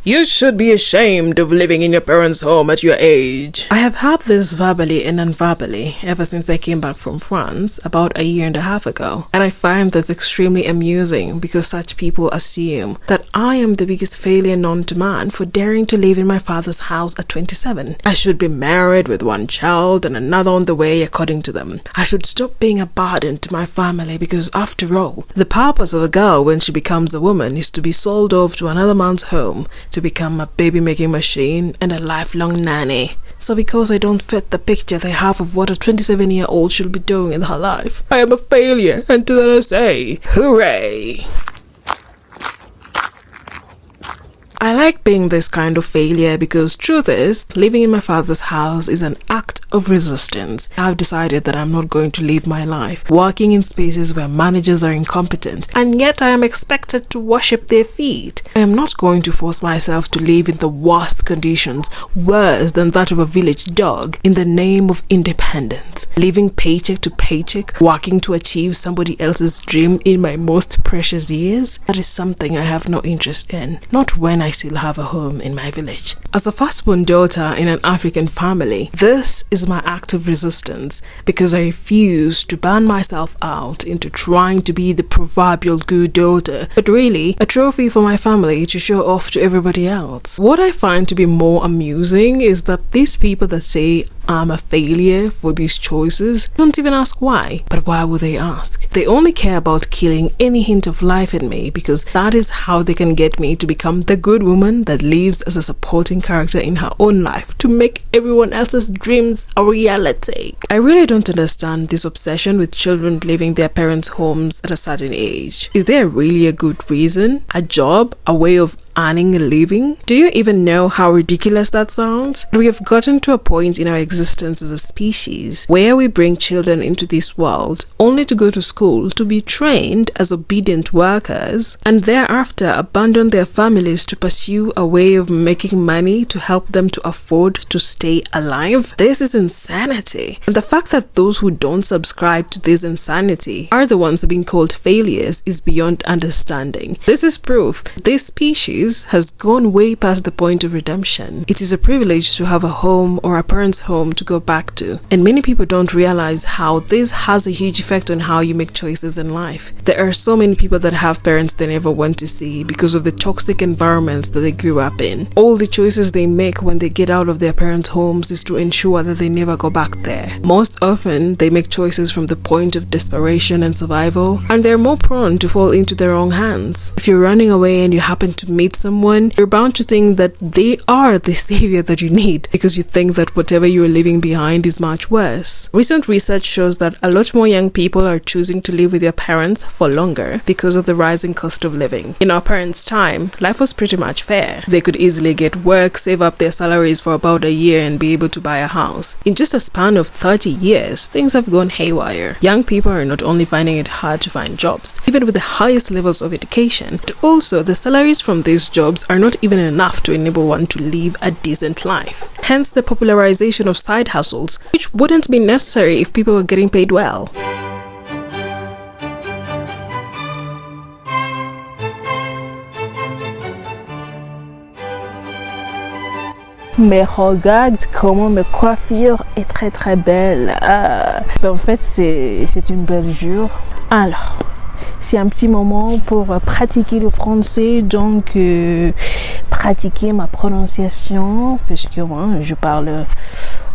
You should be ashamed of living in your parents' home at your age. I have had this verbally and non-verbally ever since I came back from France about a year and a half ago. And I find this extremely amusing because such people assume that I am the biggest failure known to man for daring to live in my father's house at 27. I should be married with one child and another on the way according to them. I should stop being a burden to my family because after all, the purpose of a girl when she becomes a woman is to be sold off to another man's home to become a baby-making machine and a lifelong nanny. So because I don't fit the picture they have of what a 27-year-old should be doing in her life, I am a failure, and to that I say, hooray! I like being this kind of failure because truth is, living in my father's house is an act of resistance. I've decided that I'm not going to live my life working in spaces where managers are incompetent, and yet I am expected to worship their feet. I am not going to force myself to live in the worst conditions, worse than that of a village dog, in the name of independence. Living paycheck to paycheck, working to achieve somebody else's dream in my most precious years, that is something I have no interest in. Not when I still have a home in my village. As a firstborn daughter in an African family, this is my act of resistance because I refuse to burn myself out into trying to be the proverbial good daughter, but really a trophy for my family to show off to everybody else. What I find to be more amusing is that these people that say I'm a failure for these choices don't even ask why. But why would they ask? They only care about killing any hint of life in me because that is how they can get me to become the good woman that lives as a supporting character in her own life to make everyone else's dreams a reality. I really don't understand this obsession with children leaving their parents' homes at a certain age. Is there really a good reason? A job? A way of earning a living? Do you even know how ridiculous that sounds? We have gotten to a point in our existence as a species where we bring children into this world only to go to school to be trained as obedient workers and thereafter abandon their families to pursue a way of making money to help them to afford to stay alive. This is insanity. And the fact that those who don't subscribe to this insanity are the ones being called failures is beyond understanding. This is proof this species has gone way past the point of redemption. It is a privilege to have a home or a parent's home to go back to, and many people don't realize how this has a huge effect on how you make choices in life. There are so many people that have parents they never want to see because of the toxic environments that they grew up in. All the choices they make when they get out of their parents' homes is to ensure that they never go back there. Most often, they make choices from the point of desperation and survival, and they're more prone to fall into the wrong hands. If you're running away and you happen to meet someone, you're bound to think that they are the savior that you need because you think that whatever you're leaving behind is much worse. Recent research shows that a lot more young people are choosing to live with their parents for longer because of the rising cost of living. In our parents' time, life was pretty much fair. They could easily get work, save up their salaries for about a year and be able to buy a house. In just a span of 30 years, things have gone haywire. Young people are not only finding it hard to find jobs, even with the highest levels of education, but also the salaries from these jobs are not even enough to enable one to live a decent life. Hence the popularization of side hustles, which wouldn't be necessary if people were getting paid well. Mais regarde comment ma coiffure est très très belle. En fait, c'est une belle jour. Alors, c'est un petit moment pour pratiquer le français, donc pratiquer ma prononciation, parce que moi, je parle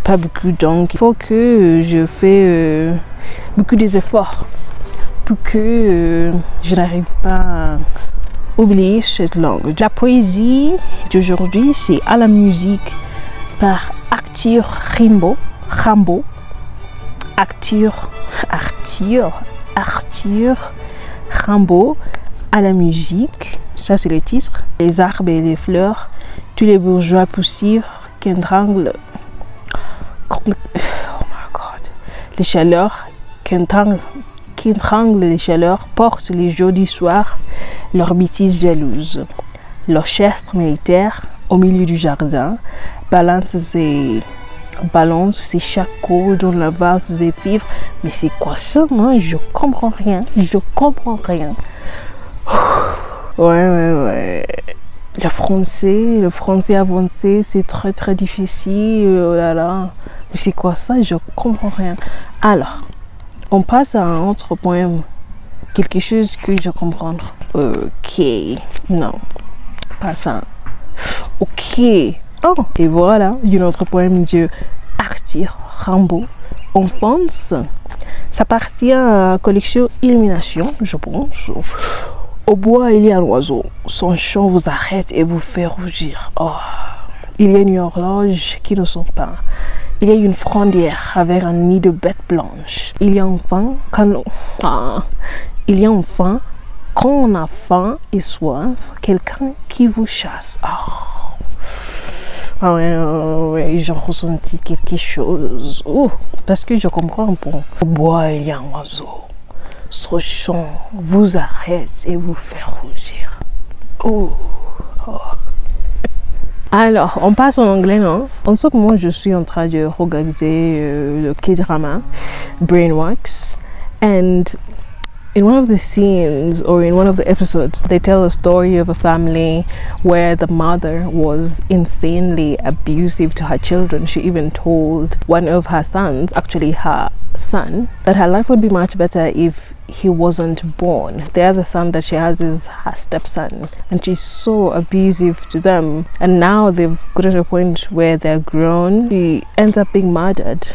pas beaucoup, donc il faut que je fais beaucoup d'efforts pour que je n'arrive pas à oublier cette langue. La poésie d'aujourd'hui, c'est à la musique par Arthur Rimbaud. Arthur Rimbaud à la musique. Ça, c'est le titre. Les arbres et les fleurs, tous les bourgeois poussifs qu'étrangle. Oh my God. Les chaleurs qu'étrangle les chaleurs portent les jeudis soirs leurs bêtises jalouses. L'orchestre militaire au milieu du jardin balance ses chapeaux dans la valse des fibres. Mais c'est quoi ça, moi? Je comprends rien. Ouais. le français avancé, c'est très très difficile. Oh là là. Mais c'est quoi ça? Je comprends rien. Alors, on passe à un autre poème. Quelque chose que je comprends. Ok. Non. Pas ça. Ok. Oh. Et voilà. Un autre poème de Arthur Rimbaud. Enfance. Ça appartient à la collection Illumination, je pense. Au bois, il y a un oiseau. Son chant vous arrête et vous fait rougir. Oh. Il y a une horloge qui ne sonne pas. Il y a une frondière avec un nid de bêtes blanches. Il y a enfin, quand on a faim et soif, quelqu'un qui vous chasse. Oh. Ah ouais, j'ai ressenti quelque chose. Oh, parce que je comprends un peu. Au bois, il y a un oiseau. Son chant vous arrête et vous fait rougir. Oh. Oh. Alors, on passe en anglais, non? En ce moment, je suis en train de regarder le kdrama, Brainwax, and in one of the scenes or in one of the episodes, they tell a story of a family where the mother was insanely abusive to her children. She even told one of her sons, actually her son, that her life would be much better if he wasn't born. The other son that she has is her stepson, and she's so abusive to them. And now they've got to a point where they're grown. She ends up being murdered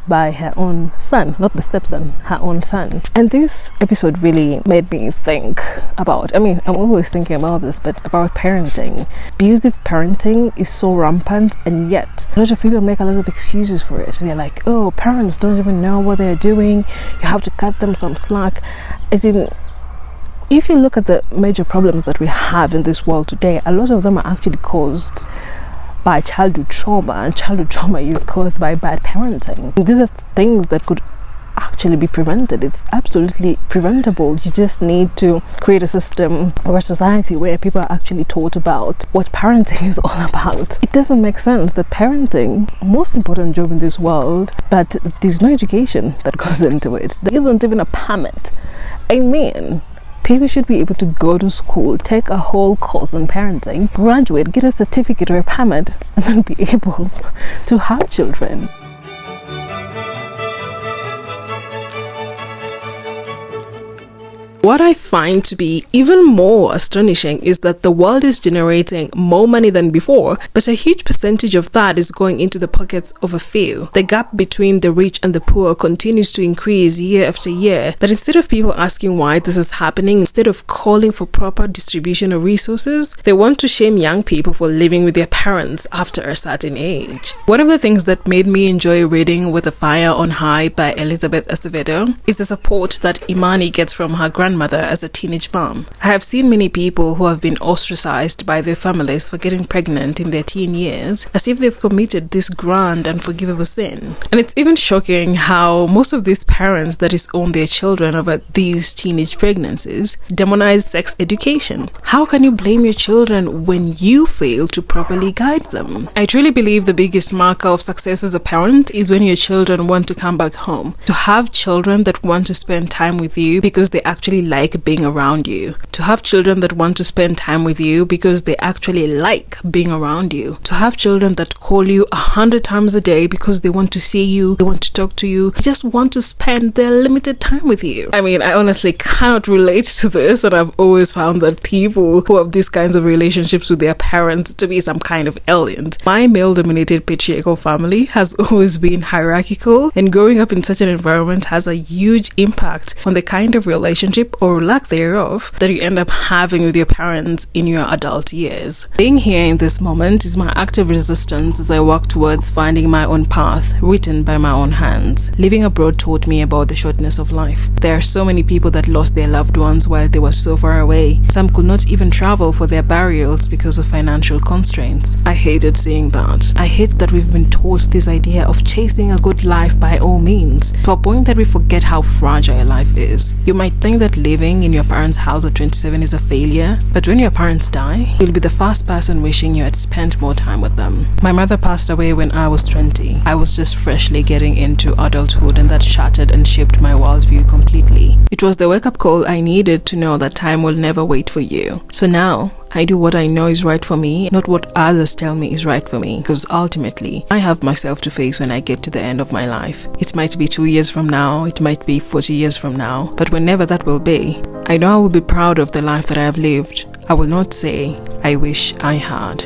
by her own son, not the stepson, her own son. And this episode really made me think about, I'm always thinking about this, but about parenting. Abusive parenting is so rampant, and yet a lot of people make a lot of excuses for it. They're like, oh, parents don't even know what they're doing, you have to cut them some slack. As in, if you look at the major problems that we have in this world today, a lot of them are actually caused by childhood trauma, and childhood trauma is caused by bad parenting. These are things that could actually be prevented. It's absolutely preventable. You just need to create a system or a society where people are actually taught about what parenting is all about. It doesn't make sense that parenting, most important job in this world, but there's no education that goes into it. There isn't even a permit. People should be able to go to school, take a whole course on parenting, graduate, get a certificate or a permit, and then be able to have children. What I find to be even more astonishing is that the world is generating more money than before, but a huge percentage of that is going into the pockets of a few. The gap between the rich and the poor continues to increase year after year, but instead of people asking why this is happening, instead of calling for proper distribution of resources, they want to shame young people for living with their parents after a certain age. One of the things that made me enjoy reading With a Fire on High by Elizabeth Acevedo is the support that Imani gets from her grandmother as a teenage mom. I have seen many people who have been ostracized by their families for getting pregnant in their teen years as if they've committed this grand and unforgivable sin. And it's even shocking how most of these parents that disown their children over these teenage pregnancies demonize sex education. How can you blame your children when you fail to properly guide them? I truly believe the biggest marker of success as a parent is when your children want to come back home. To have children that want to spend time with you because they actually like being around you. To have children that want to spend time with you because they actually like being around you. To have children that call you 100 times a day because they want to see you, they want to talk to you, they just want to spend their limited time with you. I honestly cannot relate to this, and I've always found that people who have these kinds of relationships with their parents to be some kind of aliens. My male-dominated patriarchal family has always been hierarchical, and growing up in such an environment has a huge impact on the kind of relationship or lack thereof that you end up having with your parents in your adult years. Being here in this moment is my act of resistance as I walk towards finding my own path written by my own hands. Living abroad taught me about the shortness of life. There are so many people that lost their loved ones while they were so far away. Some could not even travel for their burials because of financial constraints. I hated seeing that. I hate that we've been taught this idea of chasing a good life by all means, to a point that we forget how fragile life is. You might think that living in your parents' house at 27 is a failure, but when your parents die, you'll be the first person wishing you had spent more time with them. My mother passed away when I was 20. I was just freshly getting into adulthood, and that shattered and shaped my worldview completely. It was the wake-up call I needed to know that time will never wait for you. So now, I do what I know is right for me, not what others tell me is right for me, because ultimately, I have myself to face when I get to the end of my life. It might be 2 years from now, it might be 40 years from now, but whenever that will be, I know I will be proud of the life that I have lived. I will not say, I wish I had.